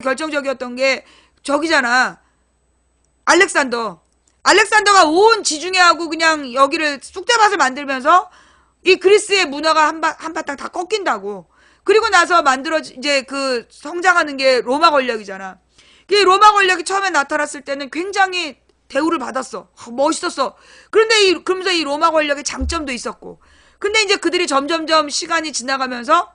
결정적이었던 게 저기잖아. 알렉산더가 온 지중해하고 그냥 여기를 쑥대밭을 만들면서 이 그리스의 문화가 한바탕 다 꺾인다고. 그리고 나서 이제 그 성장하는 게 로마 권력이잖아. 그 로마 권력이 처음에 나타났을 때는 굉장히 대우를 받았어. 멋있었어. 그러면서 이 로마 권력의 장점도 있었고. 근데 이제 그들이 점점점 시간이 지나가면서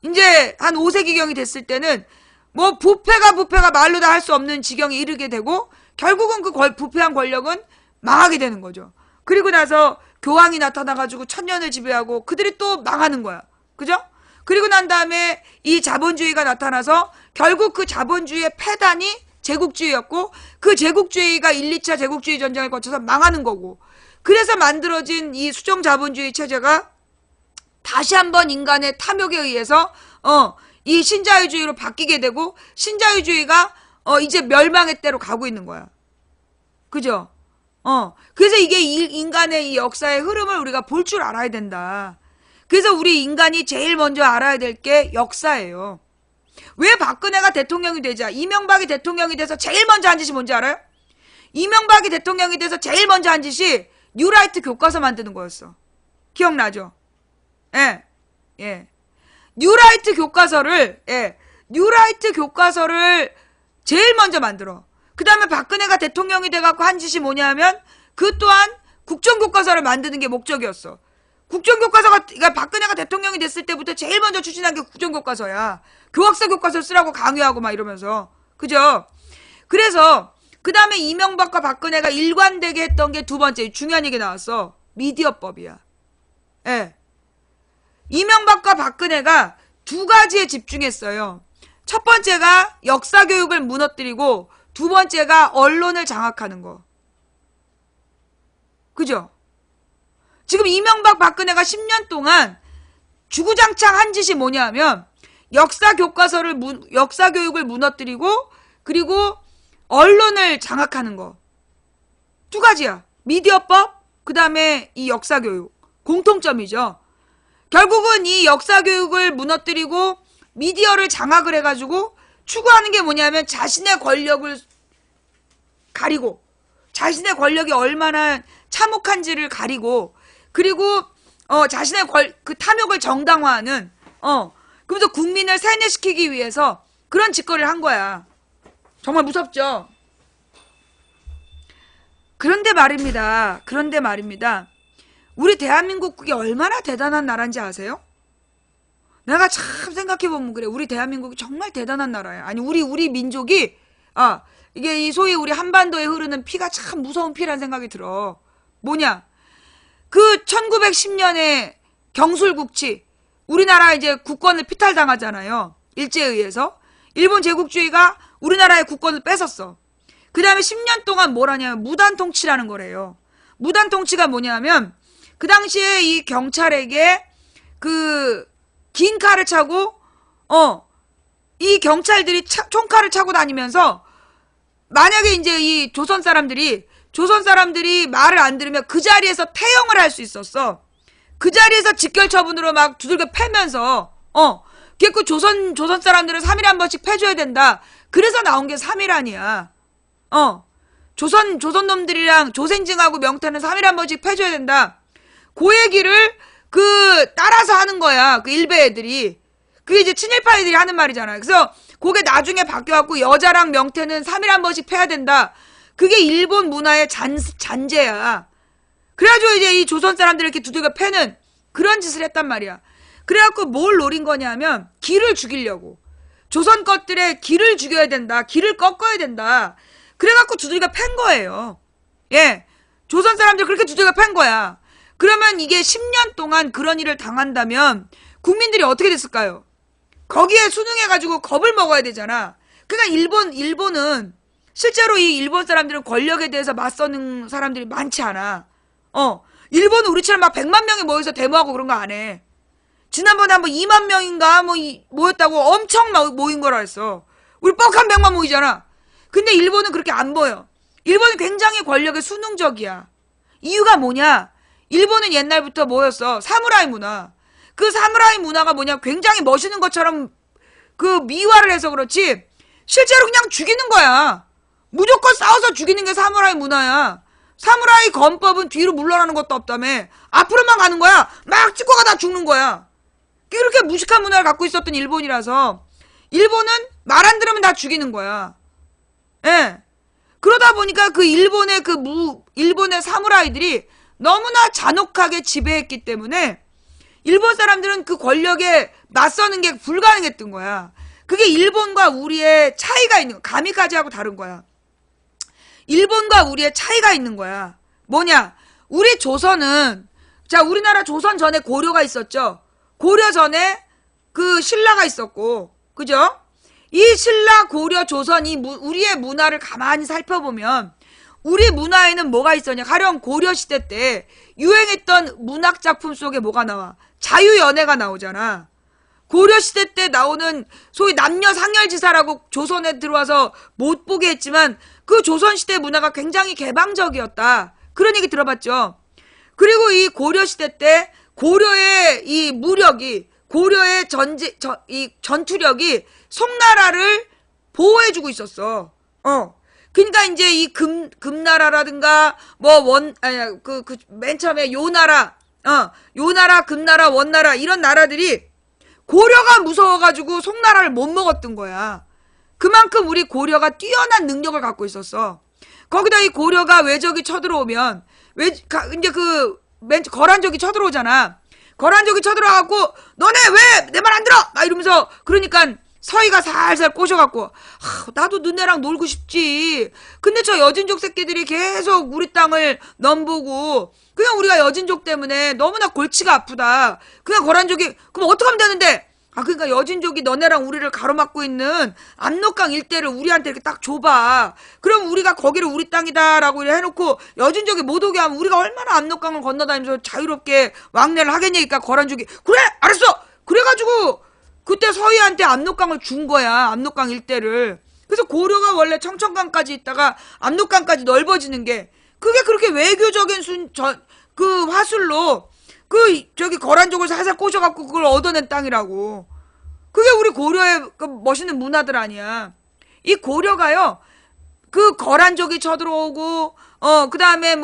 이제 한 5세기경이 됐을 때는 뭐 부패가 말로 다 할 수 없는 지경에 이르게 되고 결국은 그 부패한 권력은 망하게 되는 거죠. 그리고 나서 교황이 나타나가지고 천년을 지배하고 그들이 또 망하는 거야. 그죠? 그리고 난 다음에 이 자본주의가 나타나서 결국 그 자본주의의 패단이 제국주의였고 그 제국주의가 1, 2차 제국주의 전쟁을 거쳐서 망하는 거고 그래서 만들어진 이 수종 자본주의 체제가 다시 한번 인간의 탐욕에 의해서 이 신자유주의로 바뀌게 되고 신자유주의가 이제 멸망의 때로 가고 있는 거야. 그죠? 그래서 이게 인간의 이 역사의 흐름을 우리가 볼 줄 알아야 된다. 그래서 우리 인간이 제일 먼저 알아야 될 게 역사예요. 왜 박근혜가 대통령이 되자 이명박이 대통령이 돼서 제일 먼저 한 짓이 뭔지 알아요? 이명박이 대통령이 돼서 제일 먼저 한 짓이 뉴라이트 교과서 만드는 거였어. 기억나죠? 예. 뉴라이트 교과서를 제일 먼저 만들어. 그 다음에 박근혜가 대통령이 돼갖고 한 짓이 뭐냐면 그 또한 국정교과서를 만드는 게 목적이었어. 그러니까 박근혜가 대통령이 됐을 때부터 제일 먼저 추진한 게 국정교과서야. 교학사 교과서 쓰라고 강요하고 막 이러면서. 그죠? 그래서 그 다음에 이명박과 박근혜가 일관되게 했던 게 두 번째 중요한 얘기 나왔어. 미디어법이야. 예. 이명박과 박근혜가 두 가지에 집중했어요. 첫 번째가 역사교육을 무너뜨리고 두 번째가 언론을 장악하는 거. 그죠? 지금 이명박 박근혜가 10년 동안 주구장창 한 짓이 뭐냐면 역사교육을 무너뜨리고 그리고 언론을 장악하는 거. 두 가지야. 미디어법 그 다음에 이 역사교육. 공통점이죠. 결국은 이 역사교육을 무너뜨리고 미디어를 장악을 해가지고 추구하는 게 뭐냐면 자신의 권력을 가리고 자신의 권력이 얼마나 참혹한지를 가리고 그리고 자신의 그 탐욕을 정당화하는 그러면서 국민을 세뇌시키기 위해서 그런 짓거리를 한 거야. 정말 무섭죠? 그런데 말입니다. 우리 대한민국이 얼마나 대단한 나라인지 아세요? 내가 참 생각해보면 그래. 우리 대한민국이 정말 대단한 나라야. 아니 우리 민족이 이게 이 소위 우리 한반도에 흐르는 피가 참 무서운 피라는 생각이 들어. 뭐냐? 그 1910년에 경술국치 우리나라 이제 국권을 피탈당하잖아요. 일제에 의해서. 일본 제국주의가 우리나라의 국권을 뺏었어. 그 다음에 10년 동안 뭘 하냐면 무단통치라는 거래요. 무단통치가 뭐냐면 그 당시에 이 경찰에게 그 긴 칼을 차고 이 경찰들이 총칼을 차고 다니면서 만약에 이제 이 조선 사람들이 말을 안 들으면 그 자리에서 태형을 할 수 있었어. 그 자리에서 직결처분으로 막 두들겨 패면서 그래서 조선 사람들은 3일에 한 번씩 패줘야 된다. 그래서 나온 게 3일안이야. 조선 놈들이랑 조생징하고 명태는 3일에 한 번씩 패줘야 된다. 그 얘기를 따라서 하는 거야. 그 일베 애들이. 그게 이제 친일파 애들이 하는 말이잖아요. 그래서 그게 나중에 바뀌어갖고 여자랑 명태는 3일에 한 번씩 패야 된다. 그게 일본 문화의 잔재야. 그래가지고 이제 이 조선 사람들을 이렇게 두들겨 패는 그런 짓을 했단 말이야. 그래갖고 뭘 노린 거냐면 기를 죽이려고. 조선 것들의 기를 죽여야 된다. 기를 꺾어야 된다. 그래갖고 두들겨 팬 거예요. 예. 조선 사람들 그렇게 두들겨 팬 거야. 그러면 이게 10년 동안 그런 일을 당한다면 국민들이 어떻게 됐을까요? 거기에 순응해가지고 겁을 먹어야 되잖아. 그러니까 일본은 실제로 이 일본 사람들은 권력에 대해서 맞서는 사람들이 많지 않아. 일본은 우리처럼 막 100만 명이 모여서 데모하고 그런 거 안 해. 지난번에 한번 2만 명인가 모였다고 엄청 모인 거라 했어. 우리 뻑한 100만 모이잖아. 근데 일본은 그렇게 안 보여. 일본은 굉장히 권력에 순응적이야. 이유가 뭐냐? 일본은 옛날부터 뭐였어? 사무라이 문화. 그 사무라이 문화가 뭐냐? 굉장히 멋있는 것처럼 그 미화를 해서 그렇지 실제로 그냥 죽이는 거야. 무조건 싸워서 죽이는 게 사무라이 문화야. 사무라이 건법은 뒤로 물러나는 것도 없다며. 앞으로만 가는 거야. 막 찍고 가다 죽는 거야. 이렇게 무식한 문화를 갖고 있었던 일본이라서 일본은 말 안 들으면 다 죽이는 거야. 예. 그러다 보니까 그 일본의 일본의 사무라이들이 너무나 잔혹하게 지배했기 때문에 일본 사람들은 그 권력에 맞서는 게 불가능했던 거야. 그게 일본과 우리의 차이가 있는 거야. 가미까지하고 다른 거야. 일본과 우리의 차이가 있는 거야. 뭐냐? 우리 조선은, 자, 우리나라 조선 전에 고려가 있었죠. 고려 전에 그 신라가 있었고, 그죠? 이 신라, 고려, 조선, 우리의 문화를 가만히 살펴보면 우리 문화에는 뭐가 있었냐? 가령 고려 시대 때 유행했던 문학 작품 속에 뭐가 나와? 자유연애가 나오잖아. 고려 시대 때 나오는 소위 남녀 상열지사라고 조선에 들어와서 못 보게 했지만 그 조선 시대 문화가 굉장히 개방적이었다. 그런 얘기 들어봤죠. 그리고 이 고려 시대 때 고려의 이 무력이, 고려의 이 전투력이 송나라를 보호해주고 있었어. 그러니까 이제 이 금나라라든가 맨 처음에 요나라, 금나라, 원나라 이런 나라들이 고려가 무서워가지고 송나라를 못 먹었던 거야. 그만큼 우리 고려가 뛰어난 능력을 갖고 있었어. 거기다 이 고려가 외적이 쳐들어오면 이제 거란족이 쳐들어오잖아. 거란족이 쳐들어와갖고 너네 왜 내 말 안 들어? 막 이러면서 그러니까 서희가 살살 꼬셔갖고 나도 너네랑 놀고 싶지. 근데 저 여진족 새끼들이 계속 우리 땅을 넘보고 그냥 우리가 여진족 때문에 너무나 골치가 아프다. 그냥 거란족이 그럼 어떡하면 되는데? 그러니까 여진족이 너네랑 우리를 가로막고 있는 압록강 일대를 우리한테 이렇게 딱 줘봐. 그럼 우리가 거기를 우리 땅이다라고 해놓고 여진족이 못 오게 하면 우리가 얼마나 압록강을 건너다니면서 자유롭게 왕래를 하겠냐니까 거란족이 그래 알았어. 그래가지고 그때 서희한테 압록강을 준 거야. 압록강 일대를. 그래서 고려가 원래 청천강까지 있다가 압록강까지 넓어지는 게 그게 그렇게 외교적인 그 화술로 저기 거란족을 살살 꼬셔갖고 그걸 얻어낸 땅이라고. 그게 우리 고려의 그 멋있는 문화들 아니야. 이 고려가요, 그 거란족이 쳐들어오고, 그 다음에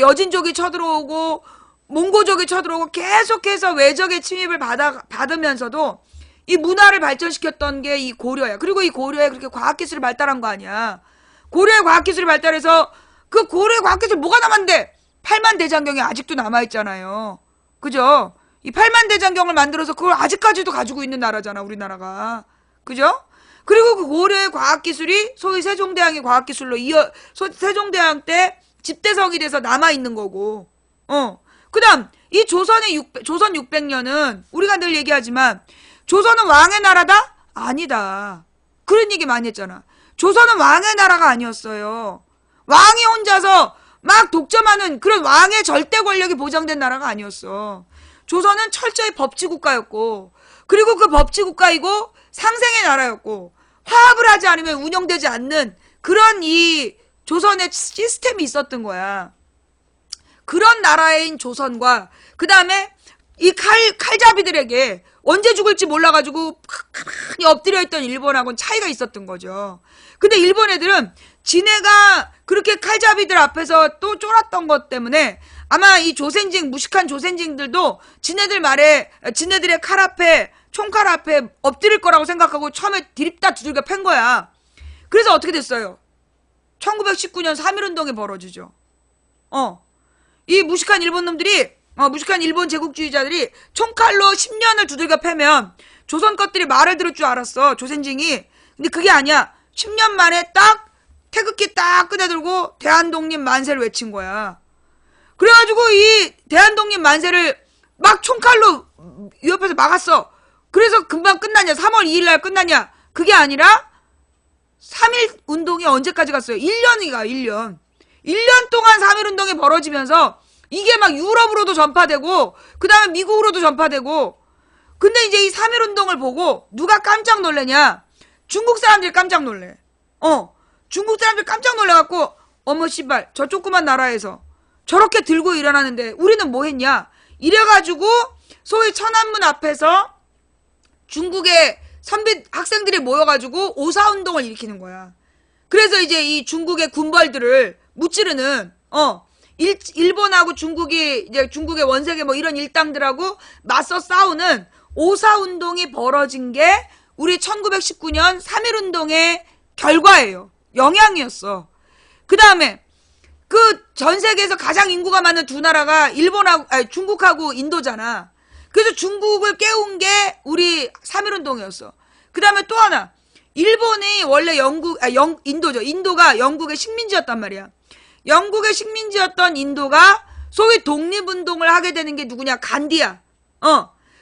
여진족이 쳐들어오고, 몽고족이 쳐들어오고, 계속해서 외적의 침입을 받으면서도 이 문화를 발전시켰던 게 이 고려야. 그리고 이 고려에 그렇게 과학기술이 발달한 거 아니야. 고려의 과학기술이 발달해서 그 고려의 과학기술 뭐가 남았는데? 팔만대장경이 아직도 남아있잖아요. 그죠? 이 팔만대장경을 만들어서 그걸 아직까지도 가지고 있는 나라잖아, 우리나라가. 그죠? 그리고 그 고려의 과학기술이 소위 세종대왕의 과학기술로 세종대왕 때 집대성이 돼서 남아있는 거고. 그 다음, 이 조선 600년은 우리가 늘 얘기하지만 조선은 왕의 나라다? 아니다. 그런 얘기 많이 했잖아. 조선은 왕의 나라가 아니었어요. 왕이 혼자서 막 독점하는 그런 왕의 절대 권력이 보장된 나라가 아니었어. 조선은 철저히 법치국가였고, 그리고 그 법치국가이고 상생의 나라였고, 화합을 하지 않으면 운영되지 않는 그런 이 조선의 시스템이 있었던 거야. 그런 나라인 조선과 그 다음에 이 칼잡이들에게 언제 죽을지 몰라가지고 가만히 엎드려 있던 일본하고는 차이가 있었던 거죠. 근데 일본 애들은 지네가 그렇게 칼잡이들 앞에서 또 쫄았던 것 때문에 아마 이 무식한 조센징들도 지네들의 칼 앞에, 총칼 앞에 엎드릴 거라고 생각하고 처음에 디립다 두들겨 팬 거야. 그래서 어떻게 됐어요? 1919년 3.1운동이 벌어지죠. 이 무식한 무식한 일본 제국주의자들이 총칼로 10년을 두들겨 패면 조선 것들이 말을 들을 줄 알았어, 조센징이. 근데 그게 아니야. 10년 만에 딱 태극기 딱 꺼내들고 대한독립 만세를 외친 거야. 그래가지고 이 대한독립 만세를 막 총칼로 옆에서 막았어. 그래서 금방 끝나냐? 3월 2일 날 끝나냐? 그게 아니라 3.1 운동이 언제까지 갔어요? 1년이가 1년. 1년 동안 3.1 운동이 벌어지면서 이게 막 유럽으로도 전파되고 그 다음에 미국으로도 전파되고. 근데 이제 이 3.1 운동을 보고 누가 깜짝 놀래냐? 중국 사람들이 깜짝 놀래. 중국 사람들 깜짝 놀래갖고 어머 씨발 저 조그만 나라에서 저렇게 들고 일어나는데 우리는 뭐 했냐? 이래가지고 소위 천안문 앞에서 중국의 선비 학생들이 모여가지고 오사운동을 일으키는 거야. 그래서 이제 이 중국의 군벌들을 무찌르는, 일본하고 중국이, 이제 중국의 원세계 뭐 이런 일당들하고 맞서 싸우는 오사운동이 벌어진 게 우리 1919년 3.1운동의 결과예요. 영향이었어. 그 다음에 그 전 세계에서 가장 인구가 많은 두 나라가 중국하고 인도잖아. 그래서 중국을 깨운 게 우리 3.1운동이었어. 그 다음에 또 하나, 일본이 원래 인도죠. 인도가 영국의 식민지였단 말이야. 영국의 식민지였던 인도가 소위 독립운동을 하게 되는 게 누구냐? 간디야.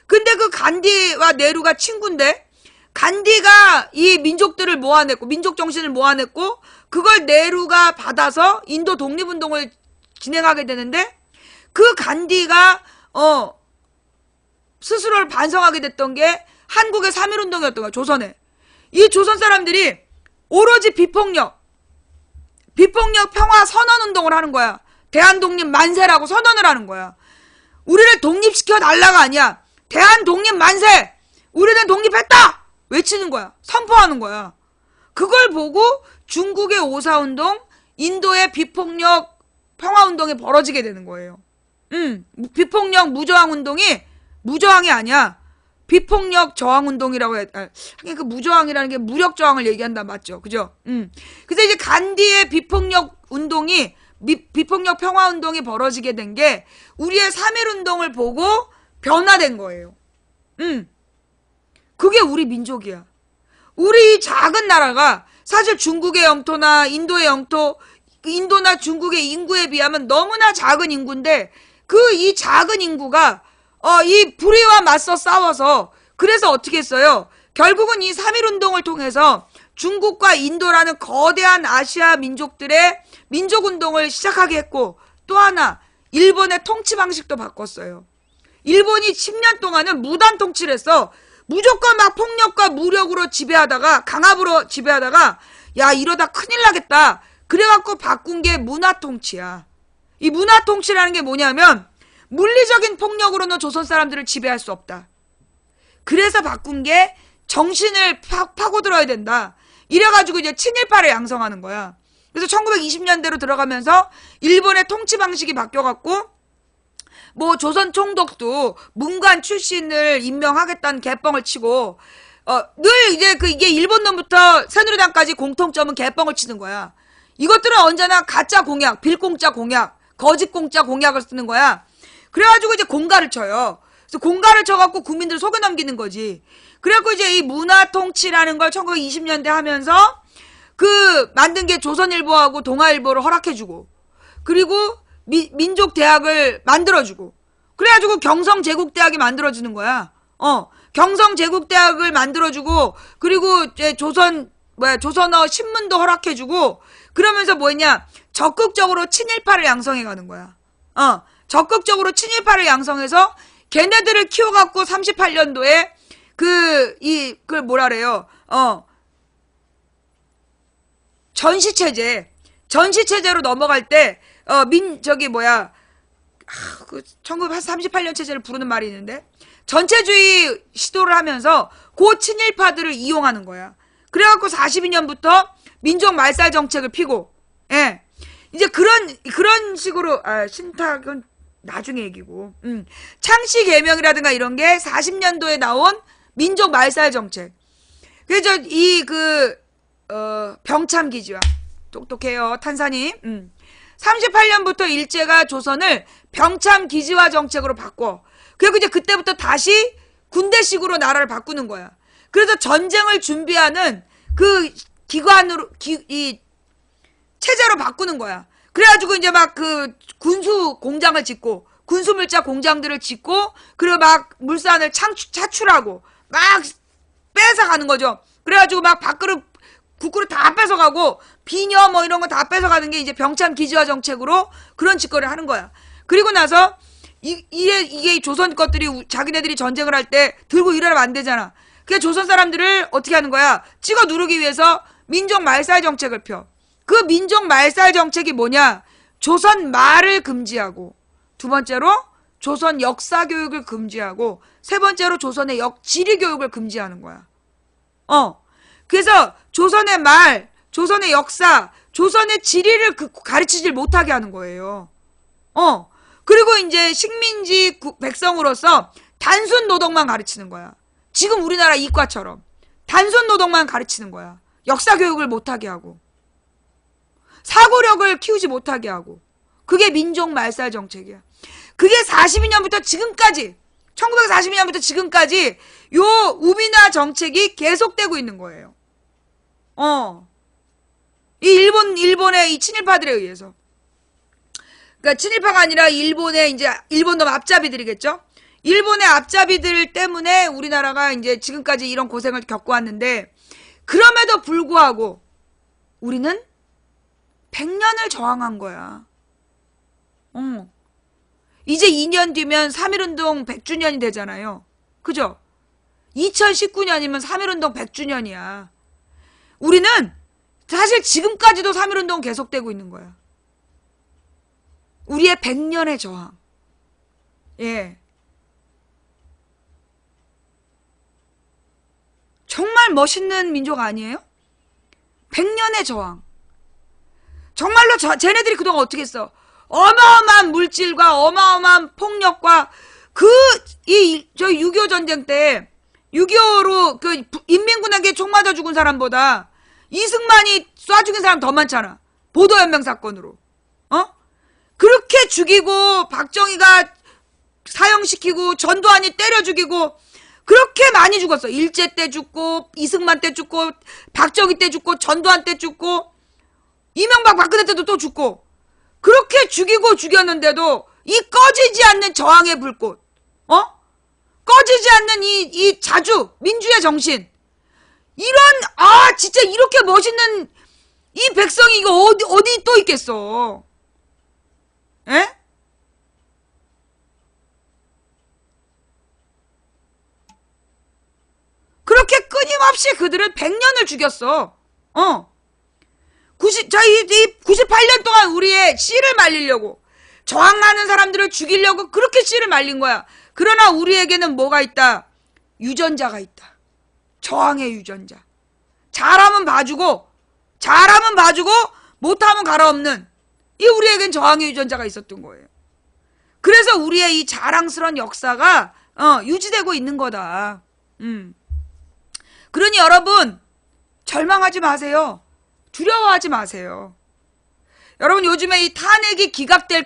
근데 그 간디와 네루가 친구인데, 간디가 이 민족들을 모아냈고, 민족 정신을 모아냈고, 그걸 네루가 받아서 인도 독립운동을 진행하게 되는데, 그 간디가, 스스로를 반성하게 됐던 게 한국의 3.1운동이었던 거야, 조선에. 이 조선 사람들이 오로지 비폭력 평화 선언운동을 하는 거야. 대한독립 만세라고 선언을 하는 거야. 우리를 독립시켜 달라가 아니야. 대한독립 만세! 우리는 독립했다! 외치는 거야. 선포하는 거야. 그걸 보고 중국의 오사운동, 인도의 비폭력 평화운동이 벌어지게 되는 거예요. 비폭력 무저항운동이 무저항이 아니야. 비폭력 저항운동이라고 해. 그 무저항이라는 게 무력 저항을 얘기한다. 맞죠? 그죠? 그래서 이제 간디의 비폭력 운동이, 비폭력 평화운동이 벌어지게 된 게 우리의 3.1운동을 보고 변화된 거예요. 그게 우리 민족이야. 우리 작은 나라가 사실 중국의 영토나 인도의 영토, 인도나 중국의 인구에 비하면 너무나 작은 인구인데, 이 작은 인구가 이 불의와 맞서 싸워서, 그래서 어떻게 했어요? 결국은 이 3.1운동을 통해서 중국과 인도라는 거대한 아시아 민족들의 민족운동을 시작하게 했고, 또 하나, 일본의 통치 방식도 바꿨어요. 일본이 10년 동안은 무단 통치를 했어. 무조건 막 폭력과 무력으로 지배하다가, 강압으로 지배하다가, 야, 이러다 큰일 나겠다. 그래갖고 바꾼 게 문화통치야. 이 문화통치라는 게 뭐냐면, 물리적인 폭력으로는 조선 사람들을 지배할 수 없다. 그래서 바꾼 게 정신을 파고들어야 된다. 이래가지고 이제 친일파를 양성하는 거야. 그래서 1920년대로 들어가면서 일본의 통치 방식이 바뀌어갖고, 뭐 조선 총독도 문관 출신을 임명하겠다는 개뻥을 치고, 늘 이제 이게 일본 놈부터 새누리당까지 공통점은 개뻥을 치는 거야. 이것들은 언제나 가짜 공약, 빌공짜 공약, 거짓 공짜 공약을 쓰는 거야. 그래가지고 이제 공갈을 쳐요. 그래서 공갈을 쳐갖고 국민들을 속여 넘기는 거지. 그래갖고 이제 이 문화통치라는 걸 1920년대 하면서 만든 게 조선일보하고 동아일보를 허락해주고, 그리고 민족대학을 만들어주고, 그래가지고 경성제국대학이 만들어지는 거야. 경성제국대학을 만들어주고, 그리고 이제 조선어 신문도 허락해주고, 그러면서 뭐했냐, 적극적으로 친일파를 양성해가는 거야. 적극적으로 친일파를 양성해서 걔네들을 키워갖고 38년도에 그걸 뭐라래요? 전시체제로 넘어갈 때, 1938년 체제를 부르는 말이 있는데, 전체주의 시도를 하면서 그 친일파들을 이용하는 거야. 그래갖고 42년부터 민족 말살 정책을 피고, 예. 이제 그런 식으로, 신탁은 나중에 얘기고, 창씨 개명이라든가 이런 게 40년도에 나온 민족 말살 정책. 그래서 병참기지와, 똑똑해요, 탄산이. 38년부터 일제가 조선을 병참기지화 정책으로 바꿔. 그리고 이제 그때부터 다시 군대식으로 나라를 바꾸는 거야. 그래서 전쟁을 준비하는 체제로 바꾸는 거야. 그래가지고 이제 막 군수 공장을 짓고, 군수물자 공장들을 짓고, 그리고 막 물산을 차출하고, 막 뺏어가는 거죠. 그래가지고 막 국그릇 다 뺏어가고, 비녀 뭐 이런 거 다 뺏어가는 게 이제 병참 기지화 정책으로 그런 짓거리를 하는 거야. 그리고 나서, 이게 조선 것들이 자기네들이 전쟁을 할 때 들고 일하면 안 되잖아. 그래서 조선 사람들을 어떻게 하는 거야? 찍어 누르기 위해서 민족 말살 정책을 펴. 그 민족 말살 정책이 뭐냐? 조선 말을 금지하고, 두 번째로 조선 역사 교육을 금지하고, 세 번째로 조선의 지리 교육을 금지하는 거야. 그래서 조선의 말, 조선의 역사, 조선의 지리를 가르치질 못하게 하는 거예요. 그리고 이제 식민지 백성으로서 단순 노동만 가르치는 거야. 지금 우리나라 이과처럼 단순 노동만 가르치는 거야. 역사 교육을 못하게 하고 사고력을 키우지 못하게 하고. 그게 민족 말살 정책이야. 그게 42년부터 지금까지, 1942년부터 지금까지 요 우비나 정책이 계속되고 있는 거예요. 이 일본의 이 친일파들에 의해서. 그러니까 친일파가 아니라 일본의 이제 일본놈 앞잡이들이겠죠. 일본의 앞잡이들 때문에 우리나라가 이제 지금까지 이런 고생을 겪어왔는데, 그럼에도 불구하고 우리는 100년을 저항한 거야. 이제 2년 뒤면 3.1운동 100주년이 되잖아요. 그죠? 2019년이면 3.1운동 100주년이야. 우리는 사실 지금까지도 3.1운동 계속되고 있는 거야. 우리의 100년의 저항. 예. 정말 멋있는 민족 아니에요? 100년의 저항. 정말로 쟤네들이 그동안 어떻게 했어? 어마어마한 물질과 어마어마한 폭력과 저희 6.25 전쟁 때 6.25로 그 인민군에게 총 맞아 죽은 사람보다 이승만이 쏴 죽인 사람 더 많잖아. 보도연맹 사건으로. 그렇게 죽이고 박정희가 사형시키고 전두환이 때려 죽이고 그렇게 많이 죽었어. 일제 때 죽고 이승만 때 죽고 박정희 때 죽고 전두환 때 죽고 이명박 박근혜 때도 또 죽고 그렇게 죽이고 죽였는데도 이 꺼지지 않는 저항의 불꽃, 꺼지지 않는 이 자주 민주의 정신, 진짜 이렇게 멋있는 이 백성이 이거 어디 또 있겠어? 에? 그렇게 끊임없이 그들은 100년을 죽였어. 저희 98년 동안 우리의 씨를 말리려고, 저항하는 사람들을 죽이려고 그렇게 씨를 말린 거야. 그러나 우리에게는 뭐가 있다? 유전자가 있다. 저항의 유전자. 잘하면 봐주고 못하면 갈아엎는 이 우리에겐 저항의 유전자가 있었던 거예요. 그래서 우리의 이 자랑스러운 역사가 유지되고 있는 거다. 그러니 여러분 절망하지 마세요. 두려워하지 마세요. 여러분 요즘에 이 탄핵이 기각될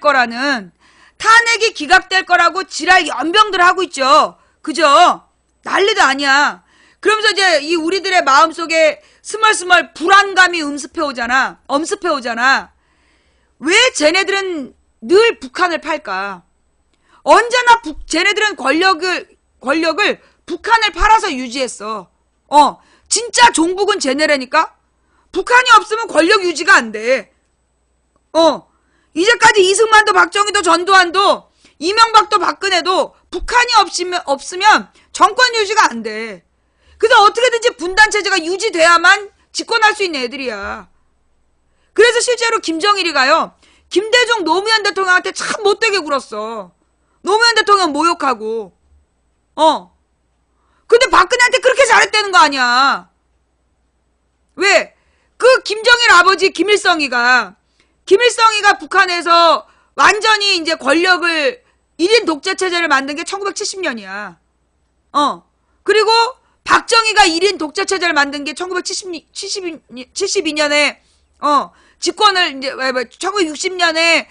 거라고 지랄 연병들 하고 있죠. 그죠? 난리도 아니야. 그러면서 이제 이 우리들의 마음속에 스멀스멀 불안감이 엄습해 오잖아. 왜 쟤네들은 늘 북한을 팔까? 언제나 쟤네들은 권력을 북한을 팔아서 유지했어. 진짜 종북은 쟤네라니까? 북한이 없으면 권력 유지가 안 돼. 이제까지 이승만도 박정희도 전두환도 이명박도 박근혜도 북한이 없으면 정권 유지가 안 돼. 그래서 어떻게든지 분단체제가 유지돼야만 집권할 수 있는 애들이야. 그래서 실제로 김정일이가요, 김대중 노무현 대통령한테 참 못되게 굴었어. 노무현 대통령 모욕하고. 근데 박근혜한테 그렇게 잘했다는 거 아니야. 왜? 그 김정일 아버지 김일성이가 북한에서 완전히 이제 권력을 1인 독재 체제를 만든 게 1970년이야. 그리고 박정희가 1인 독재 체제를 만든 게 1972년에 집권을 이제 1960년에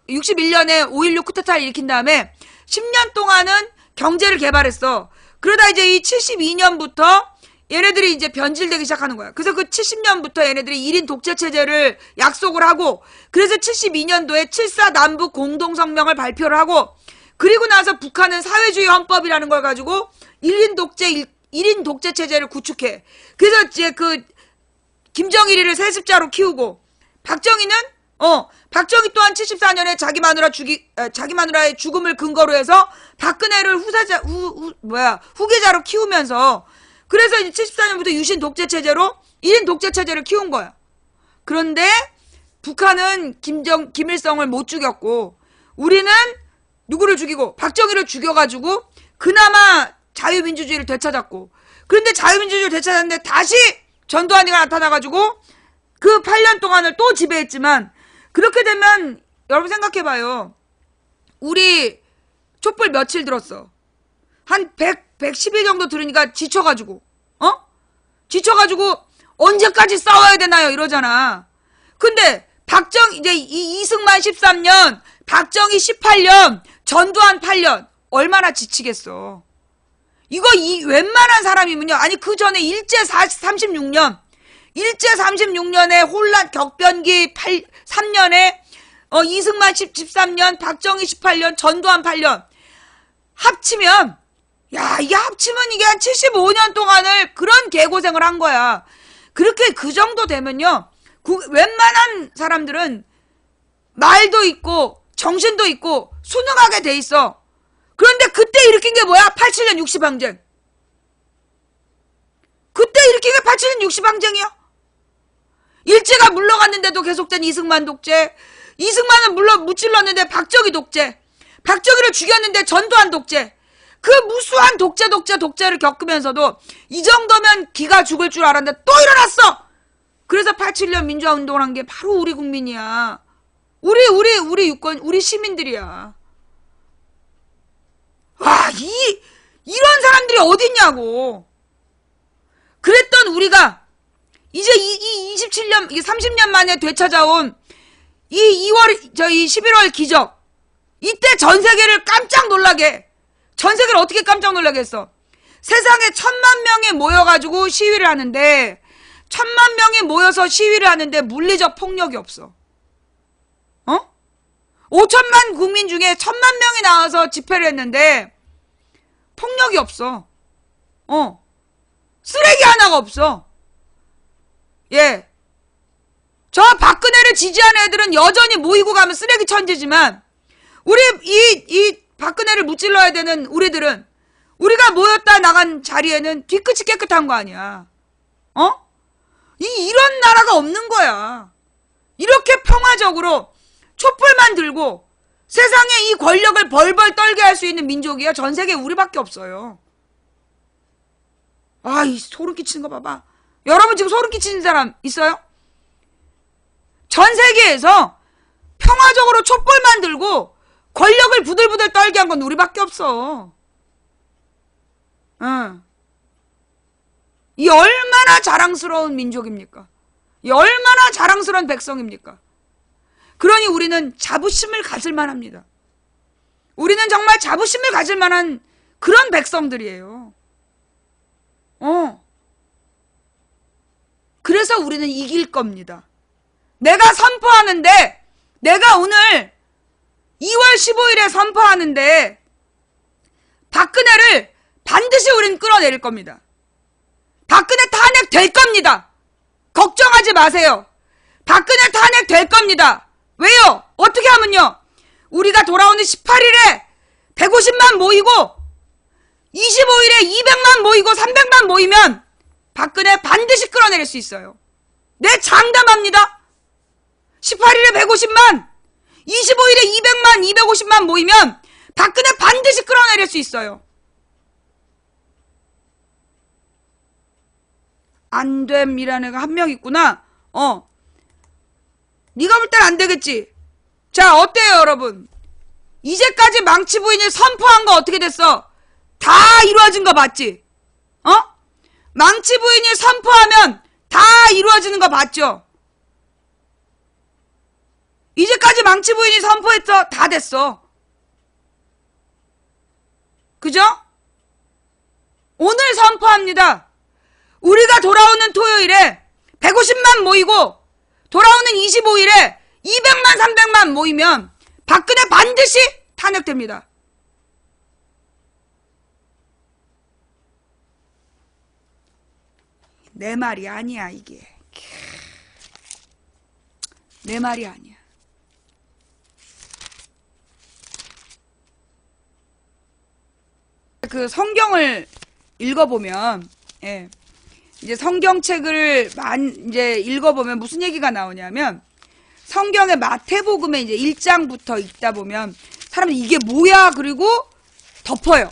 61년에 5.16 쿠데타를 일으킨 다음에 10년 동안은 경제를 개발했어. 그러다 이제 이 72년부터 얘네들이 이제 변질되기 시작하는 거야. 그래서 그 70년부터 얘네들이 1인 독재 체제를 약속을 하고, 그래서 72년도에 7.4 남북 공동성명을 발표를 하고, 그리고 나서 북한은 사회주의 헌법이라는 걸 가지고 1인 독재 체제를 구축해. 그래서 이제 그 김정일이를 세습자로 키우고, 박정희 또한 74년에 자기 마누라의 죽음을 근거로 해서 박근혜를 후계자로 키우면서, 그래서 이제 74년부터 유신 독재 체제로 1인 독재 체제를 키운 거야. 그런데 북한은 김일성을 못 죽였고, 우리는 누구를 죽이고 박정희를 죽여가지고 그나마 자유민주주의를 되찾았고, 그런데 자유민주주의를 되찾았는데 다시 전두환이가 나타나가지고 그 8년 동안을 또 지배했지만, 그렇게 되면 여러분 생각해봐요. 우리 촛불 며칠 들었어? 한 110일 정도 들으니까 지쳐가지고, 지쳐가지고 언제까지 싸워야 되나요? 이러잖아. 근데 이제 이승만 13년, 박정희 18년, 전두환 8년, 얼마나 지치겠어. 이거 웬만한 사람이면요. 아니 그 전에 일제 36년, 일제 36년에 혼란 격변기 3년에 이승만 13년, 박정희 18년, 전두환 8년 합치면, 야, 이게 합치면 이게 한 75년 동안을 그런 개고생을 한 거야. 그렇게 그 정도 되면요, 웬만한 사람들은 말도 있고 정신도 있고 순응하게 돼 있어. 그런데 그때 일으킨 게 뭐야? 87년 60항쟁. 그때 일으킨 게 87년 60항쟁이야. 일제가 물러갔는데도 계속된 이승만 독재. 이승만은 물론 무찔렀는데 박정희 독재. 박정희를 죽였는데 전두환 독재. 그 무수한 독재를 겪으면서도 이 정도면 기가 죽을 줄 알았는데 또 일어났어. 그래서 87년 민주화 운동을 한 게 바로 우리 국민이야. 우리 유권, 우리 시민들이야. 와, 이런 사람들이 어딨냐고. 그랬던 우리가 이제 이 27년, 이게 30년 만에 되찾아온 이 11월 기적. 이때 전 세계를 깜짝 놀라게, 전 세계를 어떻게 깜짝 놀라게 했어? 세상에 1000만 명이 모여가지고 시위를 하는데, 1000만 명이 모여서 시위를 하는데 물리적 폭력이 없어. 5천만 국민 중에 1000만 명이 나와서 집회를 했는데 폭력이 없어. 쓰레기 하나가 없어. 예. 저 박근혜를 지지하는 애들은 여전히 모이고 가면 쓰레기 천지지만, 우리 이 박근혜를 무찔러야 되는 우리들은, 우리가 모였다 나간 자리에는 뒤끝이 깨끗한 거 아니야. 이런 나라가 없는 거야. 이렇게 평화적으로 촛불만 들고 세상에 이 권력을 벌벌 떨게 할 수 있는 민족이야. 전 세계에 우리밖에 없어요. 아, 이 소름 끼치는 거 봐봐. 여러분 지금 소름 끼치는 사람 있어요? 전 세계에서 평화적으로 촛불만 들고 권력을 부들부들 떨게 한 건 우리밖에 없어. 이 얼마나 자랑스러운 민족입니까? 이 얼마나 자랑스러운 백성입니까? 그러니 우리는 자부심을 가질 만합니다. 우리는 정말 자부심을 가질 만한 그런 백성들이에요. 그래서 우리는 이길 겁니다. 내가 선포하는데, 내가 오늘 2월 15일에 선포하는데 박근혜를 반드시 우린 끌어내릴 겁니다. 박근혜 탄핵 될 겁니다. 걱정하지 마세요. 박근혜 탄핵 될 겁니다. 왜요? 어떻게 하면요? 우리가 돌아오는 18일에 150만 모이고 25일에 200만 모이고 300만 모이면 박근혜 반드시 끌어내릴 수 있어요. 네, 장담합니다. 18일에 150만, 25일에 200만, 250만 모이면 박근혜 반드시 끌어내릴 수 있어요. 안됨이라는 애가 한 명 있구나. 네가 볼 땐 안 되겠지. 자, 어때요 여러분? 이제까지 망치 부인이 선포한 거 어떻게 됐어? 다 이루어진 거 봤지? 망치 부인이 선포하면 다 이루어지는 거 봤죠? 이제까지 망치 부인이 선포했어. 다 됐어. 그죠? 오늘 선포합니다. 우리가 돌아오는 토요일에 150만 모이고 돌아오는 25일에 200만 300만 모이면 박근혜 반드시 탄핵됩니다. 내 말이 아니야 이게. 내 말이 아니야. 그 성경을 읽어보면, 예, 이제 성경책을 이제 읽어보면 무슨 얘기가 나오냐면, 성경의 마태복음에 이제 1장부터 읽다 보면 사람들이 이게 뭐야? 그리고 덮어요.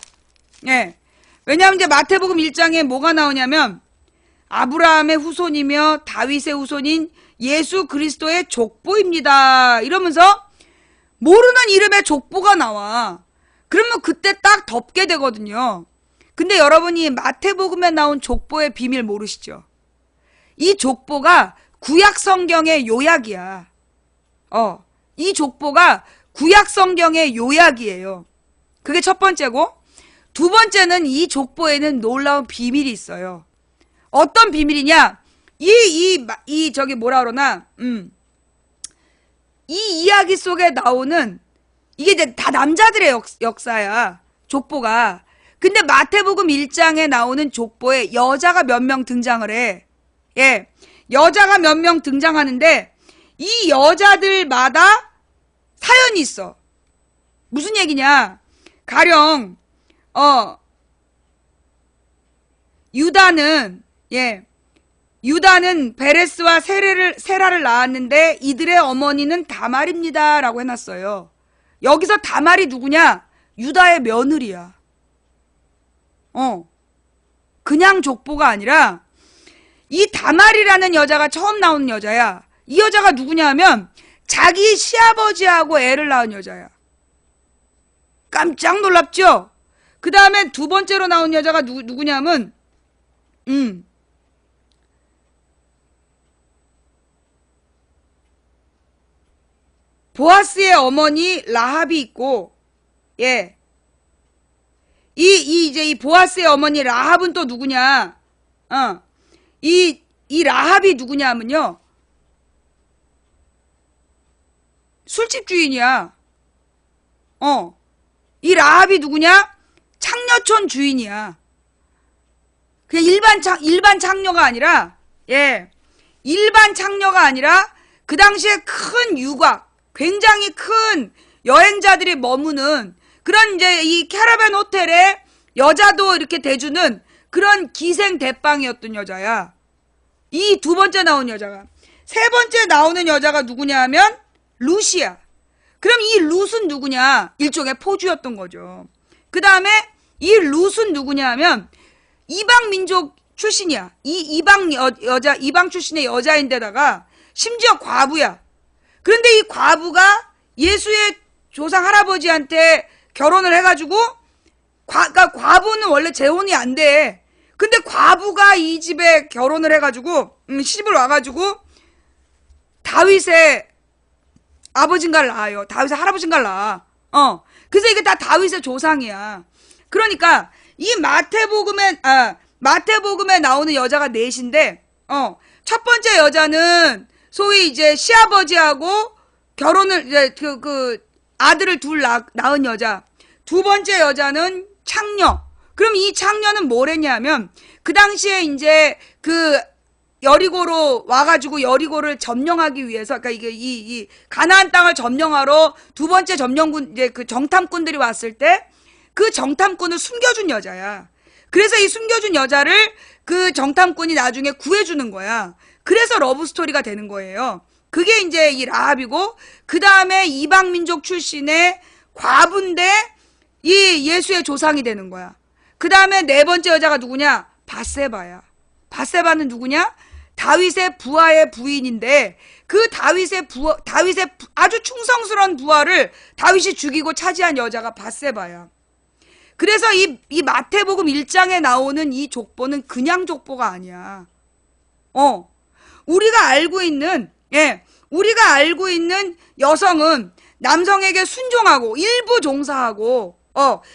예. 왜냐하면 이제 마태복음 1장에 뭐가 나오냐면 아브라함의 후손이며 다윗의 후손인 예수 그리스도의 족보입니다. 이러면서 모르는 이름의 족보가 나와. 그러면 그때 딱 덮게 되거든요. 근데 여러분이 마태복음에 나온 족보의 비밀 모르시죠? 이 족보가 구약 성경의 요약이야. 이 족보가 구약 성경의 요약이에요. 그게 첫 번째고, 두 번째는 이 족보에는 놀라운 비밀이 있어요. 어떤 비밀이냐? 저기 뭐라 그러나, 이 이야기 속에 나오는, 이게 이제 다 남자들의 역사야. 족보가. 근데 마태복음 1장에 나오는 족보에 여자가 몇 명 등장을 해. 예. 여자가 몇 명 등장하는데, 이 여자들마다 사연이 있어. 무슨 얘기냐? 가령, 유다는 베레스와 세라를 낳았는데 이들의 어머니는 다말입니다. 라고 해놨어요. 여기서 다말이 누구냐? 유다의 며느리야. 그냥 족보가 아니라 이 다말이라는 여자가 처음 나오는 여자야. 이 여자가 누구냐 하면 자기 시아버지하고 애를 낳은 여자야. 깜짝 놀랍죠? 그 다음에 두 번째로 나온 여자가 누구냐면 보아스의 어머니 라합이 있고, 예. 이 보아스의 어머니 라합은 또 누구냐? 이 라합이 누구냐 하면요. 술집 주인이야. 이 라합이 누구냐? 창녀촌 주인이야. 그냥 일반 창녀가 아니라, 예. 일반 창녀가 아니라, 그 당시에 큰 유곽, 굉장히 큰 여행자들이 머무는 그런 이제 이 캐러밴 호텔에 여자도 이렇게 대주는 그런 기생 대빵이었던 여자야. 이 두 번째 나온 여자가. 세 번째 나오는 여자가 누구냐 하면 룻이야. 그럼 이 룻은 누구냐? 일종의 포주였던 거죠. 그 다음에 이 룻은 누구냐 하면 이방 민족 출신이야. 이방 출신의 여자인데다가 심지어 과부야. 그런데 이 과부가 예수의 조상 할아버지한테 결혼을 해가지고 그러니까 과부는 원래 재혼이 안 돼. 근데 과부가 이 집에 결혼을 해가지고 시집을 와가지고 다윗의 아버지인가를 낳아요. 다윗의 할아버지인가를 낳아. 그래서 이게 다 다윗의 조상이야. 그러니까 이 마태복음에 나오는 여자가 넷인데 첫 번째 여자는 소위 이제 시아버지하고 결혼을 이제 그 아들을 둘 낳은 여자. 두 번째 여자는 창녀. 그럼 이 창녀는 뭘 했냐면 그 당시에 이제 그 여리고로 와가지고 여리고를 점령하기 위해서, 그러니까 이게 이 가나안 땅을 점령하러 두 번째 점령군 이제 그 정탐꾼들이 왔을 때 그 정탐꾼을 숨겨준 여자야. 그래서 이 숨겨준 여자를 그 정탐꾼이 나중에 구해주는 거야. 그래서 러브 스토리가 되는 거예요. 그게 이제 이 라합이고, 그 다음에 이방민족 출신의 과부인데 이 예수의 조상이 되는 거야. 그 다음에 네 번째 여자가 누구냐? 밧세바야. 밧세바는 누구냐? 다윗의 부하의 부인인데 그 다윗의 아주 충성스러운 부하를 다윗이 죽이고 차지한 여자가 밧세바야. 그래서 이 마태복음 1장에 나오는 이 족보는 그냥 족보가 아니야. 우리가 알고 있는 여성은 남성에게 순종하고 일부 종사하고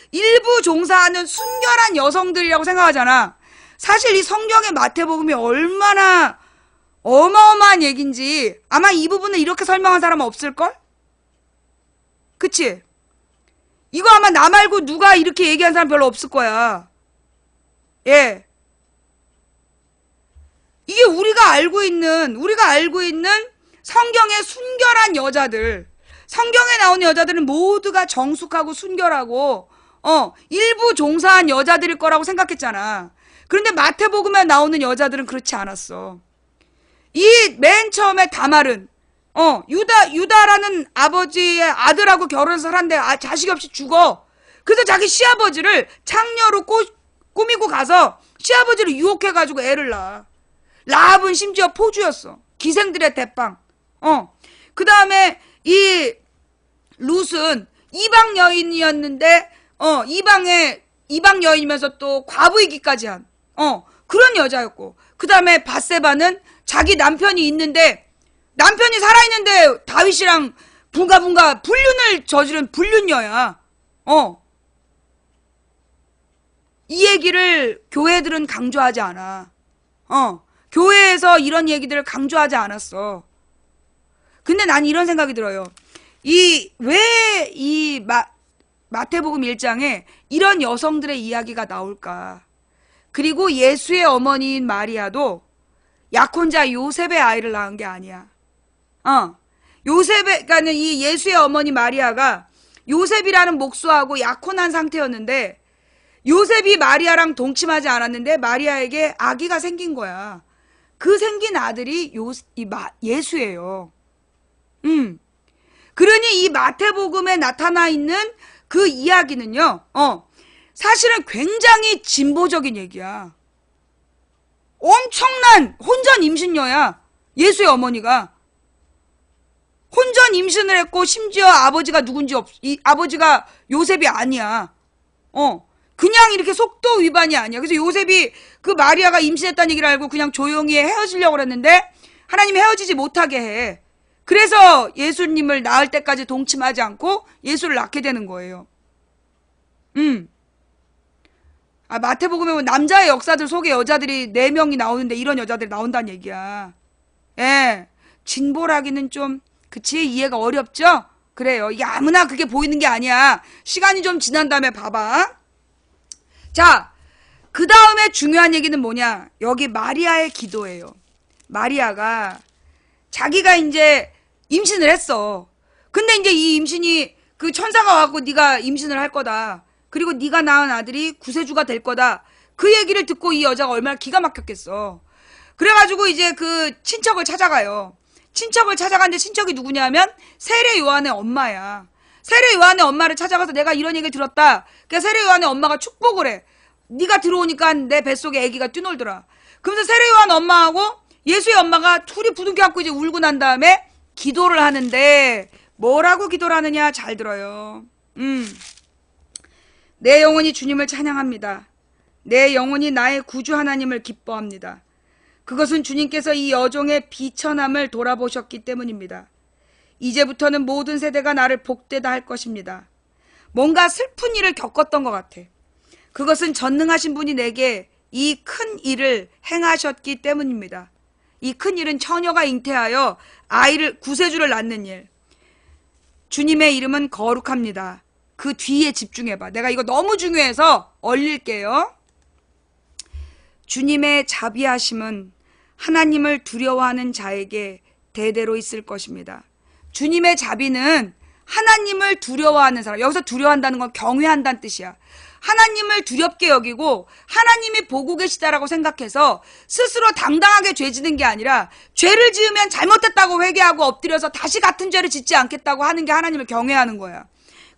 일부 종사하는 순결한 여성들이라고 생각하잖아. 사실 이 성경의 마태복음이 얼마나 어마어마한 얘긴지 아마 이 부분을 이렇게 설명한 사람은 없을걸? 그치? 이거 아마 나 말고 누가 이렇게 얘기한 사람 별로 없을 거야. 예. 이게 우리가 알고 있는 성경의 순결한 여자들, 성경에 나오는 여자들은 모두가 정숙하고 순결하고 일부 종사한 여자들일 거라고 생각했잖아. 그런데 마태복음에 나오는 여자들은 그렇지 않았어. 이 맨 처음에 다말은 유다라는 아버지의 아들하고 결혼해서 살았는데 자식이 없이 죽어. 그래서 자기 시아버지를 창녀로 꾸미고 가서 시아버지를 유혹해가지고 애를 낳아. 라합은 심지어 포주였어. 기생들의 대빵. 그 다음에 이 룻은 이방 여인이었는데 이방 여인이면서 또 과부이기까지 한 그런 여자였고, 그 다음에 밧세바는 자기 남편이 있는데, 남편이 살아있는데 다윗이랑 분가분가 불륜을 저지른 불륜녀야. 이 얘기를 교회들은 강조하지 않아. 교회에서 이런 얘기들을 강조하지 않았어. 근데 난 이런 생각이 들어요. 왜 이 마태복음 1장에 이런 여성들의 이야기가 나올까? 그리고 예수의 어머니인 마리아도 약혼자 요셉의 아이를 낳은 게 아니야. 그러니까는 이 예수의 어머니 마리아가 요셉이라는 목수하고 약혼한 상태였는데, 요셉이 마리아랑 동침하지 않았는데 마리아에게 아기가 생긴 거야. 그 생긴 아들이 예수예요. 그러니 이 마태복음에 나타나 있는 그 이야기는요, 사실은 굉장히 진보적인 얘기야. 엄청난 혼전 임신녀야. 예수의 어머니가 혼전 임신을 했고, 심지어 아버지가 누군지 아버지가 요셉이 아니야. 그냥 이렇게 속도 위반이 아니야. 그래서 요셉이 그 마리아가 임신했다는 얘기를 알고 그냥 조용히 헤어지려고 그랬는데 하나님이 헤어지지 못하게 해. 그래서 예수님을 낳을 때까지 동침하지 않고 예수를 낳게 되는 거예요. 마태복음에 보면 남자의 역사들 속에 여자들이 4명이 나오는데 이런 여자들이 나온다는 얘기야. 예. 진보라기는 좀, 그치? 이해가 어렵죠? 그래요. 이게 아무나 그게 보이는 게 아니야. 시간이 좀 지난 다음에 봐봐. 자, 그 다음에 중요한 얘기는 뭐냐? 여기 마리아의 기도예요. 마리아가 자기가 이제 임신을 했어. 근데 이제 이 임신이 그 천사가 와갖고 네가 임신을 할 거다. 그리고 네가 낳은 아들이 구세주가 될 거다. 그 얘기를 듣고 이 여자가 얼마나 기가 막혔겠어. 그래가지고 이제 그 친척을 찾아가요. 친척을 찾아갔는데 친척이 누구냐면 세례 요한의 엄마야. 세례 요한의 엄마를 찾아가서 내가 이런 얘기를 들었다. 그래서 세례 요한의 엄마가 축복을 해. 네가 들어오니까 내 뱃속에 아기가 뛰놀더라. 그러면서 세례 요한 엄마하고 예수의 엄마가 둘이 부둥켜 안고 이제 울고 난 다음에 기도를 하는데, 뭐라고 기도를 하느냐? 잘 들어요. 내 영혼이 주님을 찬양합니다. 내 영혼이 나의 구주 하나님을 기뻐합니다. 그것은 주님께서 이 여종의 비천함을 돌아보셨기 때문입니다. 이제부터는 모든 세대가 나를 복되다 할 것입니다. 뭔가 슬픈 일을 겪었던 것 같아. 그것은 전능하신 분이 내게 이 큰 일을 행하셨기 때문입니다. 이 큰 일은 처녀가 잉태하여 구세주를 낳는 일. 주님의 이름은 거룩합니다. 그 뒤에 집중해봐. 내가 이거 너무 중요해서 얼릴게요. 주님의 자비하심은 하나님을 두려워하는 자에게 대대로 있을 것입니다. 주님의 자비는 하나님을 두려워하는 사람. 여기서 두려워한다는 건 경외한다는 뜻이야. 하나님을 두렵게 여기고 하나님이 보고 계시다라고 생각해서 스스로 당당하게 죄 지는 게 아니라, 죄를 지으면 잘못했다고 회개하고 엎드려서 다시 같은 죄를 짓지 않겠다고 하는 게 하나님을 경외하는 거야.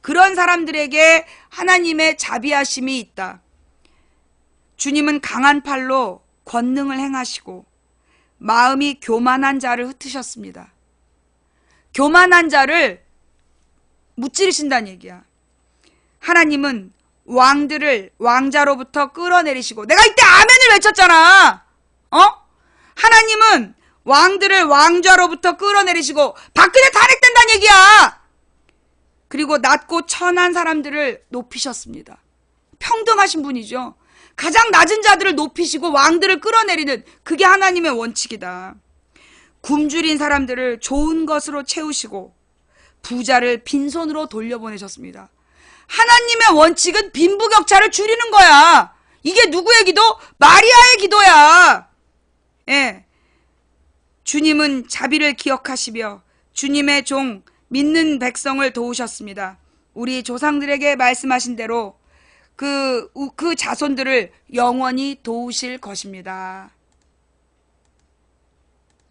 그런 사람들에게 하나님의 자비하심이 있다. 주님은 강한 팔로 권능을 행하시고 마음이 교만한 자를 흩으셨습니다. 교만한 자를 무찌르신다는 얘기야. 하나님은 왕들을 왕자로부터 끌어내리시고, 내가 이때 아멘을 외쳤잖아. 하나님은 왕들을 왕자로부터 끌어내리시고 박근혜 탄핵된다는 얘기야. 그리고 낮고 천한 사람들을 높이셨습니다. 평등하신 분이죠. 가장 낮은 자들을 높이시고 왕들을 끌어내리는, 그게 하나님의 원칙이다. 굶주린 사람들을 좋은 것으로 채우시고 부자를 빈손으로 돌려보내셨습니다. 하나님의 원칙은 빈부격차를 줄이는 거야. 이게 누구의 기도? 마리아의 기도야. 예. 주님은 자비를 기억하시며 주님의 종 믿는 백성을 도우셨습니다. 우리 조상들에게 말씀하신 대로 그 자손들을 영원히 도우실 것입니다.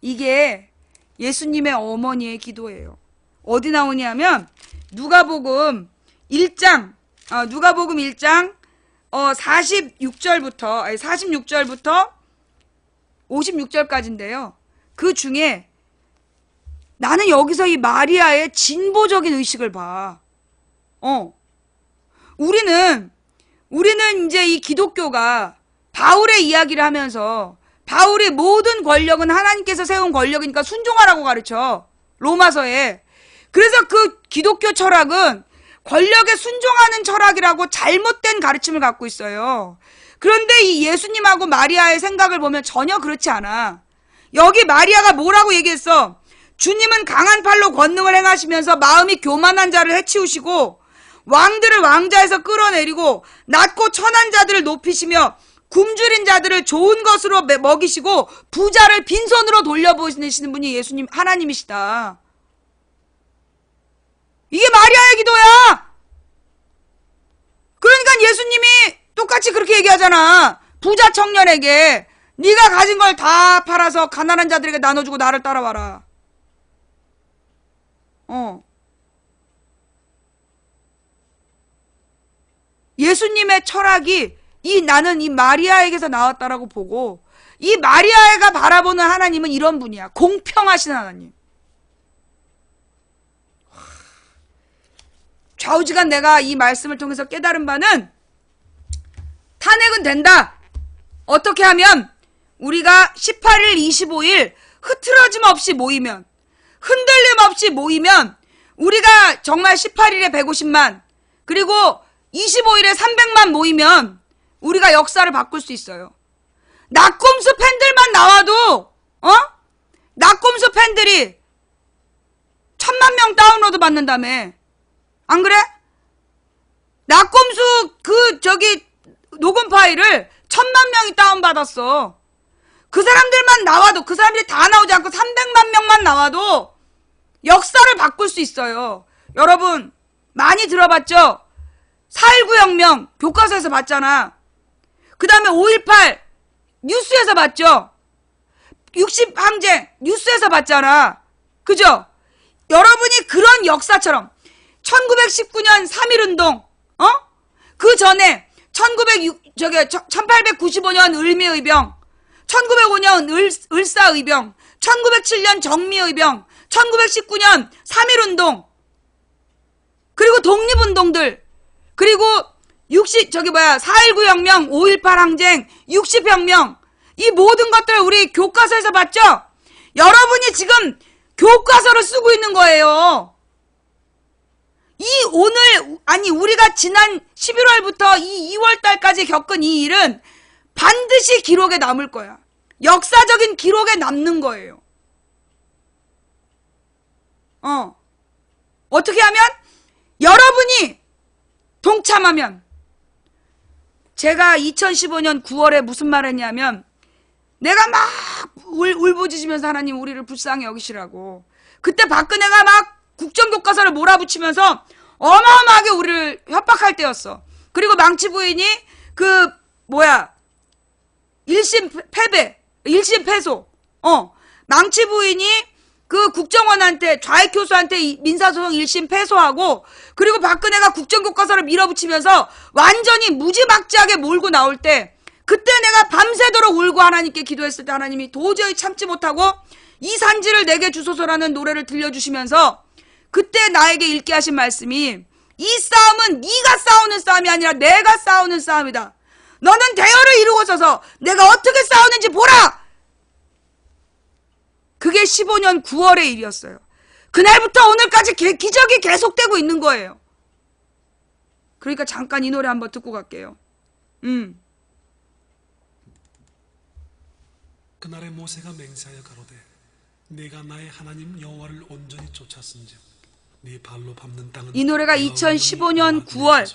이게 예수님의 어머니의 기도예요. 어디 나오냐면 누가복음 1장 46절부터 56절까지인데요. 그 중에 나는 여기서 이 마리아의 진보적인 의식을 봐. 우리는 이제 이 기독교가 바울의 이야기를 하면서 바울의 모든 권력은 하나님께서 세운 권력이니까 순종하라고 가르쳐. 로마서에. 그래서 그 기독교 철학은 권력에 순종하는 철학이라고 잘못된 가르침을 갖고 있어요. 그런데 이 예수님하고 마리아의 생각을 보면 전혀 그렇지 않아. 여기 마리아가 뭐라고 얘기했어? 주님은 강한 팔로 권능을 행하시면서 마음이 교만한 자를 해치우시고 왕들을 왕자에서 끌어내리고 낮고 천한 자들을 높이시며 굶주린 자들을 좋은 것으로 먹이시고 부자를 빈손으로 돌려보내시는 분이 예수님 하나님이시다. 이게 마리아의 기도야. 그러니까 예수님이 똑같이 그렇게 얘기하잖아. 부자 청년에게 네가 가진 걸 다 팔아서 가난한 자들에게 나눠주고 나를 따라와라. 예수님의 철학이 나는 이 마리아에게서 나왔다라고 보고, 이 마리아가 바라보는 하나님은 이런 분이야. 공평하신 하나님. 좌우지간 내가 이 말씀을 통해서 깨달은 바는 탄핵은 된다. 어떻게 하면 우리가 18일, 25일 흐트러짐 없이 모이면, 흔들림 없이 모이면 우리가 정말 18일에 150만 그리고 25일에 300만 모이면 우리가 역사를 바꿀 수 있어요. 낙곰수 팬들만 나와도 낙곰수 팬들이 1000만 명 다운로드 받는다며. 안 그래? 낙곰수 녹음 파일을 1000만 명이 다운받았어. 그 사람들만 나와도, 그 사람들이 다 나오지 않고 300만 명만 나와도 역사를 바꿀 수 있어요. 여러분 많이 들어봤죠? 4.19 혁명 교과서에서 봤잖아. 그 다음에 5.18 뉴스에서 봤죠? 60 항쟁 뉴스에서 봤잖아. 그죠? 여러분이 그런 역사처럼 1919년 3.1운동, 그 전에 1895년 을미의병, 1905년 을사의병, 1907년 정미의병, 1919년 3.1운동, 그리고 독립운동들, 그리고 4.19 혁명, 5.18 항쟁, 60혁명, 이 모든 것들 우리 교과서에서 봤죠? 여러분이 지금 교과서를 쓰고 있는 거예요. 우리가 지난 11월부터 이 2월달까지 겪은 이 일은 반드시 기록에 남을 거야. 역사적인 기록에 남는 거예요. 어떻게 하면? 여러분이 동참하면. 제가 2015년 9월에 무슨 말 했냐면, 내가 막 울부짖으면서 하나님 우리를 불쌍히 여기시라고. 그때 박근혜가 막 국정교과서를 몰아붙이면서 어마어마하게 우리를 협박할 때였어. 그리고 망치 부인이 1심 패배, 1심 패소. 망치 부인이 그 국정원한테, 좌익 교수한테 민사소송 1심 패소하고, 그리고 박근혜가 국정교과서를 밀어붙이면서 완전히 무지막지하게 몰고 나올 때, 그때 내가 밤새도록 울고 하나님께 기도했을 때 하나님이 도저히 참지 못하고 이 산지를 내게 주소서라는 노래를 들려주시면서 그때 나에게 읽게 하신 말씀이, 이 싸움은 네가 싸우는 싸움이 아니라 내가 싸우는 싸움이다. 너는 대열을 이루고서서 내가 어떻게 싸우는지 보라. 그게 15년 9월의 일이었어요. 그날부터 오늘까지 기적이 계속되고 있는 거예요. 그러니까 잠깐 이 노래 한번 듣고 갈게요. 그날에 모세가 맹세하여 가로되 내가 나의 하나님 여호와를 온전히 쫓았은즉 네 발로 밟는 땅은 이 노래가 2015년 9월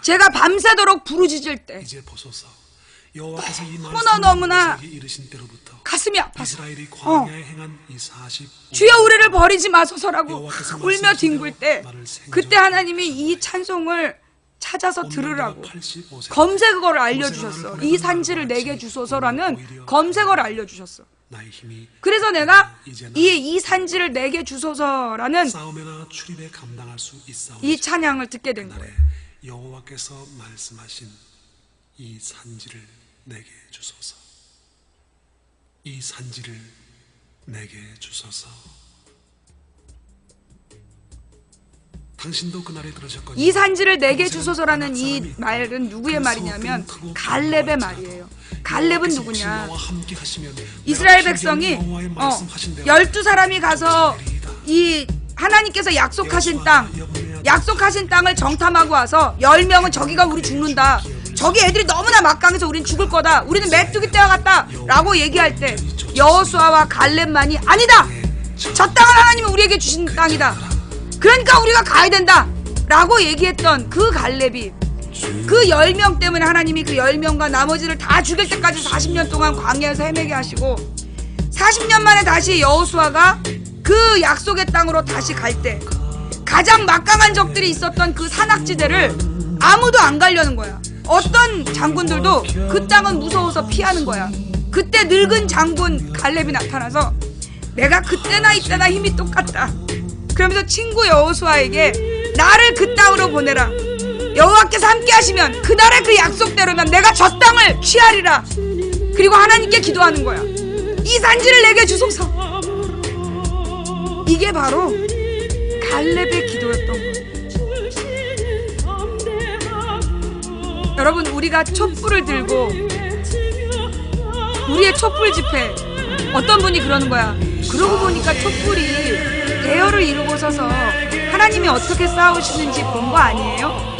제가 밤새도록 부르짖을 때 이제 보소서 여호와께서 이 너무나 이르신 때로부터 가슴이 아파서 이스라엘이 광야에 행한 이 45 주여 우리를 버리지 마소서라고 울며 뒹굴 때, 그때 하나님이 이 찬송을 찾아서 들으라고 검색어를 알려주셨어. 이 산지를 내게 주소서라는 검색어를 알려주셨어. 그래서 내가 이 산지를 내게 주소서라는 이 찬양을 듣게 된 거예요. 여호와께서 말씀하신 이 산지를 내게 주소서. 이 산지를 내게 주소서. 당신도 그날에 들으셨거니와 이 산지를 내게 주소서라는 이 말은 누구의 말이냐면 갈렙의 말이에요. 갈렙은 누구냐? 이스라엘 백성이 12사람이 가서 이 하나님께서 약속하신 땅을 정탐하고 와서 10명은 저기가 우리 죽는다, 저기 애들이 너무나 막강해서 우린 죽을 거다, 우리는 메뚜기 떼와 같다 라고 얘기할 때 여호수아와 갈렙만이 아니다, 저 땅은 하나님이 우리에게 주신 땅이다, 그러니까 우리가 가야 된다 라고 얘기했던 그 갈렙이 그 10명 때문에 하나님이 그 10명과 나머지를 다 죽일 때까지 40년 동안 광야에서 헤매게 하시고 40년 만에 다시 여호수아가 그 약속의 땅으로 다시 갈 때 가장 막강한 적들이 있었던 그 산악지대를 아무도 안 가려는 거야. 어떤 장군들도 그 땅은 무서워서 피하는 거야. 그때 늙은 장군 갈렙이 나타나서 내가 그때나 이때나 힘이 똑같다, 그러면서 친구 여호수아에게 나를 그 땅으로 보내라, 여호와께서 함께 하시면 그날의 그 약속대로면 내가 저 땅을 취하리라. 그리고 하나님께 기도하는 거야. 이 산지를 내게 주소서. 이게 바로 갈렙의 기도였던 거예요. 여러분, 우리가 촛불을 들고 우리의 촛불 집회, 어떤 분이 그러는 거야. 그러고 보니까 촛불이 대열을 이루고 서서 하나님이 어떻게 싸우시는지 본 거 아니에요?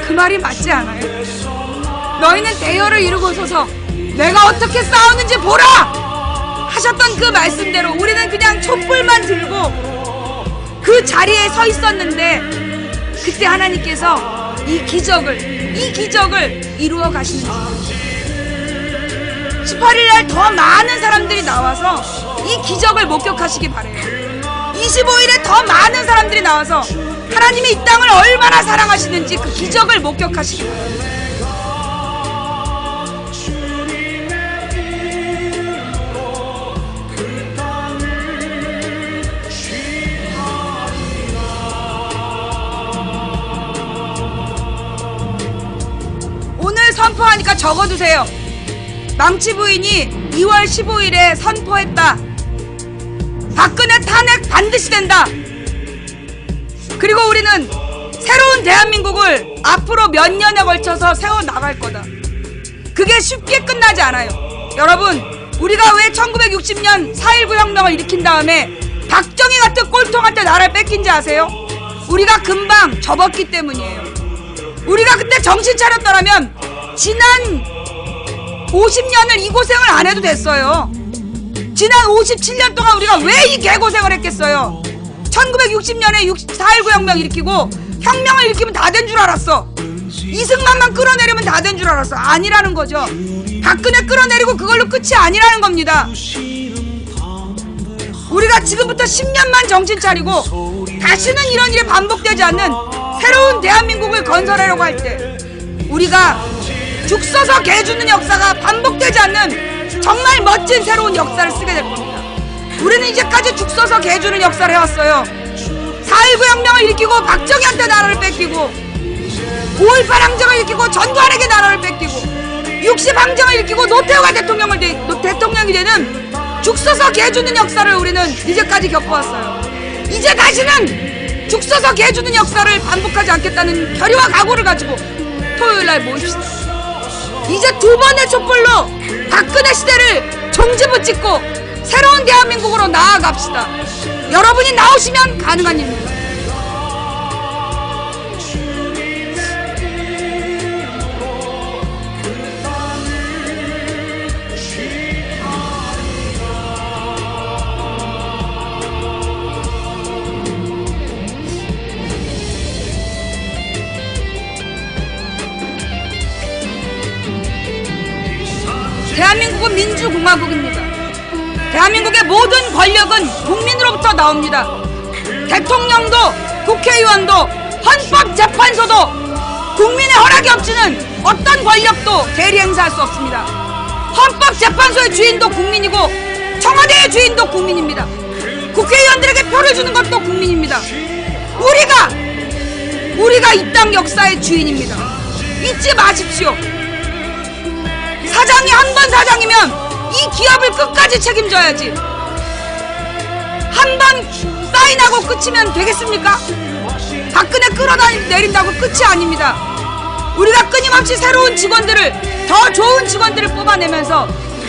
그 말이 맞지 않아요? 너희는 대열을 이루고 서서 내가 어떻게 싸우는지 보라 하셨던 그 말씀대로 우리는 그냥 촛불만 들고 그 자리에 서 있었는데, 그때 하나님께서 이 기적을 이루어 가시는 중 18일날 더 많은 사람들이 나와서 이 기적을 목격하시기 바래요. 25일에 더 많은 사람들이 나와서 하나님이 이 땅을 얼마나 사랑하시는지 그 기적을 목격하시기 바랍니다. 오늘 선포하니까 적어두세요. 망치 부인이 2월 15일에 선포했다. 박근혜 탄핵 반드시 된다. 그리고 우리는 새로운 대한민국을 앞으로 몇 년에 걸쳐서 세워나갈 거다. 그게 쉽게 끝나지 않아요. 여러분, 우리가 왜 1960년 4.19 혁명을 일으킨 다음에 박정희 같은 꼴통한테 나라를 뺏긴지 아세요? 우리가 금방 접었기 때문이에요. 우리가 그때 정신 차렸더라면 지난 50년을 이 고생을 안 해도 됐어요. 지난 57년 동안 우리가 왜 이 개고생을 했겠어요? 1960년에 4.19 혁명 일으키고 혁명을 일으키면 다 된 줄 알았어. 이승만만 끌어내리면 다 된 줄 알았어. 아니라는 거죠. 박근혜 끌어내리고 그걸로 끝이 아니라는 겁니다. 우리가 지금부터 10년만 정신 차리고 다시는 이런 일이 반복되지 않는 새로운 대한민국을 건설하려고 할 때 우리가 죽 서서 개 주는 역사가 반복되지 않는 정말 멋진 새로운 역사를 쓰게 될 겁니다. 우리는 이제까지 죽 서서 개 주는 역사를 해왔어요. 4.19 혁명을 일으키고 박정희한테 나라를 뺏기고 5.18 항쟁을 일으키고 전두환에게 나라를 뺏기고 60 항쟁을 일으키고 노태우가 대통령이 되는 죽 서서 개 주는 역사를 우리는 이제까지 겪어왔어요. 이제 다시는 죽 서서 개 주는 역사를 반복하지 않겠다는 결의와 각오를 가지고 토요일날 모입시다. 이제 두 번의 촛불로 박근혜 시대를 종지부찍고 새로운 대한민국으로 나아갑시다. 여러분이 나오시면 가능한 일입니다. 대한민국은 민주공화국입니다. 대한민국의 모든 권력은 국민으로부터 나옵니다. 대통령도 국회의원도 헌법재판소도 국민의 허락이 없이는 어떤 권력도 대리 행사할 수 없습니다. 헌법재판소의 주인도 국민이고 청와대의 주인도 국민입니다. 국회의원들에게 표를 주는 것도 국민입니다. 우리가 이 땅 역사의 주인입니다. 잊지 마십시오. 사장이 한 번 사장이면 이 기업을 끝까지 책임져야지. 한 번 사인하고 끝이면 되겠습니까? 박근혜 끌어내린다고 끝이 아닙니다. 우리가 끊임없이 새로운 직원들을, 더 좋은 직원들을 뽑아내면서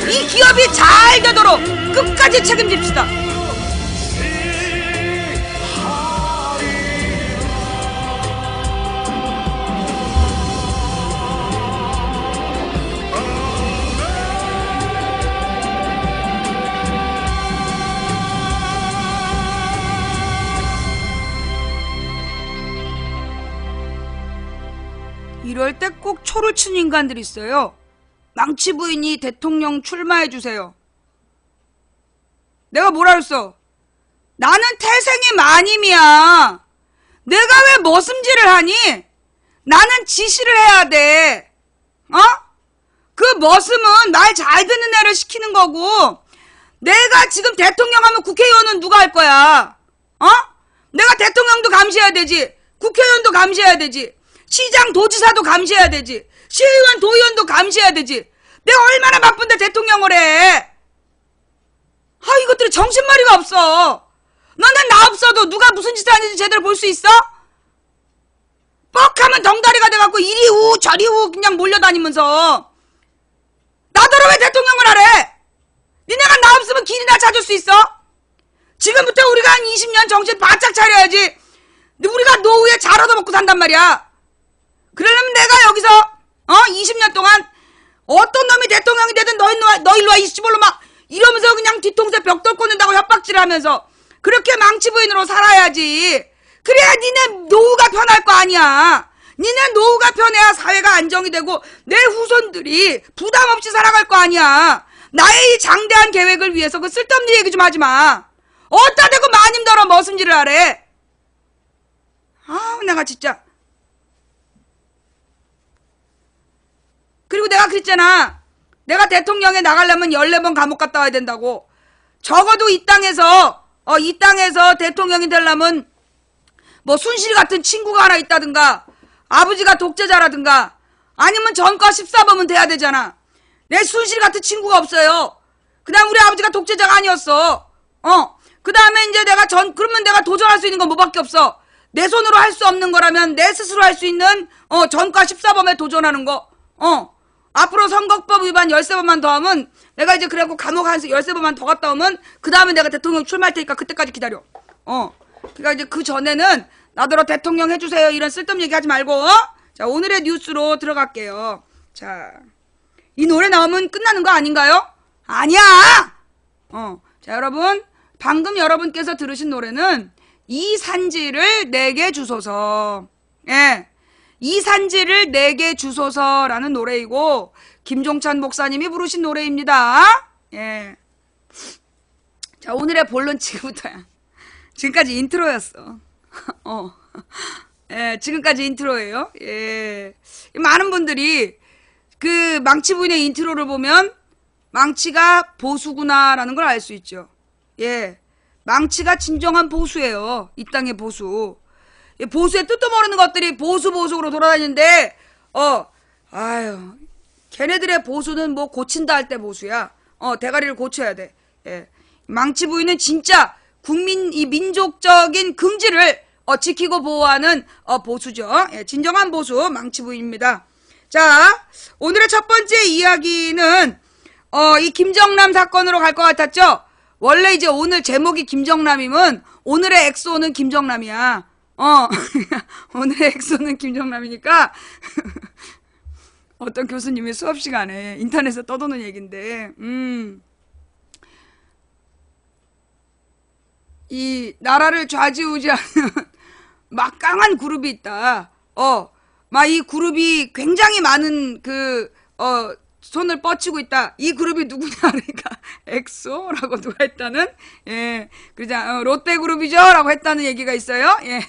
이 기업이 잘 되도록 끝까지 책임집시다. 이럴 때 꼭 초를 치는 인간들이 있어요. 망치 부인이 대통령 출마해주세요. 내가 뭐라 그랬어? 나는 태생이 마님이야. 내가 왜 머슴질을 하니? 나는 지시를 해야 돼. 그 머슴은 말 잘 듣는 애를 시키는 거고, 내가 지금 대통령 하면 국회의원은 누가 할 거야? 내가 대통령도 감시해야 되지. 국회의원도 감시해야 되지. 시장 도지사도 감시해야 되지. 시의원 도의원도 감시해야 되지. 내가 얼마나 바쁜데 대통령을 해. 이것들이 정신머리가 없어. 너는 나 없어도 누가 무슨 짓을 하는지 제대로 볼 수 있어? 뻑하면 덩다리가 돼갖고 이리 우 저리 우 그냥 몰려다니면서 나더러 왜 대통령을 하래? 니네가 나 없으면 길이나 찾을 수 있어? 지금부터 우리가 한 20년 정신 바짝 차려야지. 우리가 노후에 잘 얻어먹고 산단 말이야. 그러려면 내가 여기서 20년 동안 어떤 놈이 대통령이 되든 너 일로 와 이 시골로 막 이러면서 그냥 뒤통수에 벽돌 꽂는다고 협박질을 하면서 그렇게 망치 부인으로 살아야지. 그래야 니네 노후가 편할 거 아니야. 니네 노후가 편해야 사회가 안정이 되고 내 후손들이 부담 없이 살아갈 거 아니야. 나의 이 장대한 계획을 위해서 그 쓸데없는 얘기 좀 하지 마. 어디다 대고 마님더러 머슴질을 하래. 내가 진짜. 그리고 내가 그랬잖아. 내가 대통령에 나가려면 14번 감옥 갔다 와야 된다고. 적어도 이 땅에서 대통령이 되려면 뭐 순실 같은 친구가 하나 있다든가 아버지가 독재자라든가 아니면 전과 14범은 돼야 되잖아. 내 순실 같은 친구가 없어요. 그다음 우리 아버지가 독재자가 아니었어. 그 다음에 이제 그러면 내가 도전할 수 있는 건 뭐밖에 없어. 내 손으로 할 수 없는 거라면 내 스스로 할 수 있는 전과 14범에 도전하는 거. 앞으로 선거법 위반 13번만 더 하면 내가 이제 그래갖고 감옥 한 13번만 더 갔다 오면 그 다음에 내가 대통령 출마할 테니까 그때까지 기다려. 그러니까 이제 그 전에는 나더러 대통령 해주세요 이런 쓸데없는 얘기 하지 말고. 자, 오늘의 뉴스로 들어갈게요. 자, 이 노래 나오면 끝나는 거 아닌가요? 아니야. 자, 여러분 방금 여러분께서 들으신 노래는 이 산지를 내게 주소서. 예. 이 산지를 내게 주소서라는 노래이고 김종찬 목사님이 부르신 노래입니다. 예. 자, 오늘의 본론 지금부터야. 지금까지 인트로였어. 예, 지금까지 인트로예요. 예. 많은 분들이 그 망치 부인의 인트로를 보면 망치가 보수구나라는 걸 알 수 있죠. 예. 망치가 진정한 보수예요. 이 땅의 보수. 보수의 뜻도 모르는 것들이 보수로 돌아다니는데, 걔네들의 보수는 뭐 고친다 할 때 보수야. 대가리를 고쳐야 돼. 예. 망치 부인은 진짜 이 민족적인 긍지를 지키고 보호하는 보수죠. 예, 진정한 보수 망치 부인입니다. 자, 오늘의 첫 번째 이야기는 이 김정남 사건으로 갈 것 같았죠? 원래 이제 오늘 제목이 김정남이면 오늘의 엑소는 김정남이야. 오늘의 엑소는 김정남이니까 어떤 교수님이 수업 시간에 인터넷에 떠도는 얘긴데, 이 나라를 좌지우지하는 막강한 그룹이 있다. 막 이 그룹이 굉장히 많은 손을 뻗치고 있다. 이 그룹이 누구냐? 그러니까 엑소라고 누가 했다는, 예, 그러자 롯데그룹이죠? 라고 했다는 얘기가 있어요. 예.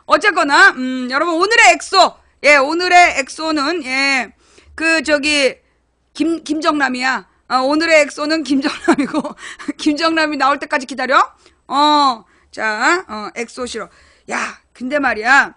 어쨌거나 여러분 오늘의 엑소, 예, 오늘의 엑소는 예, 김정남이야. 오늘의 엑소는 김정남이고 김정남이 나올 때까지 기다려. 자, 엑소 싫어. 야, 근데 말이야.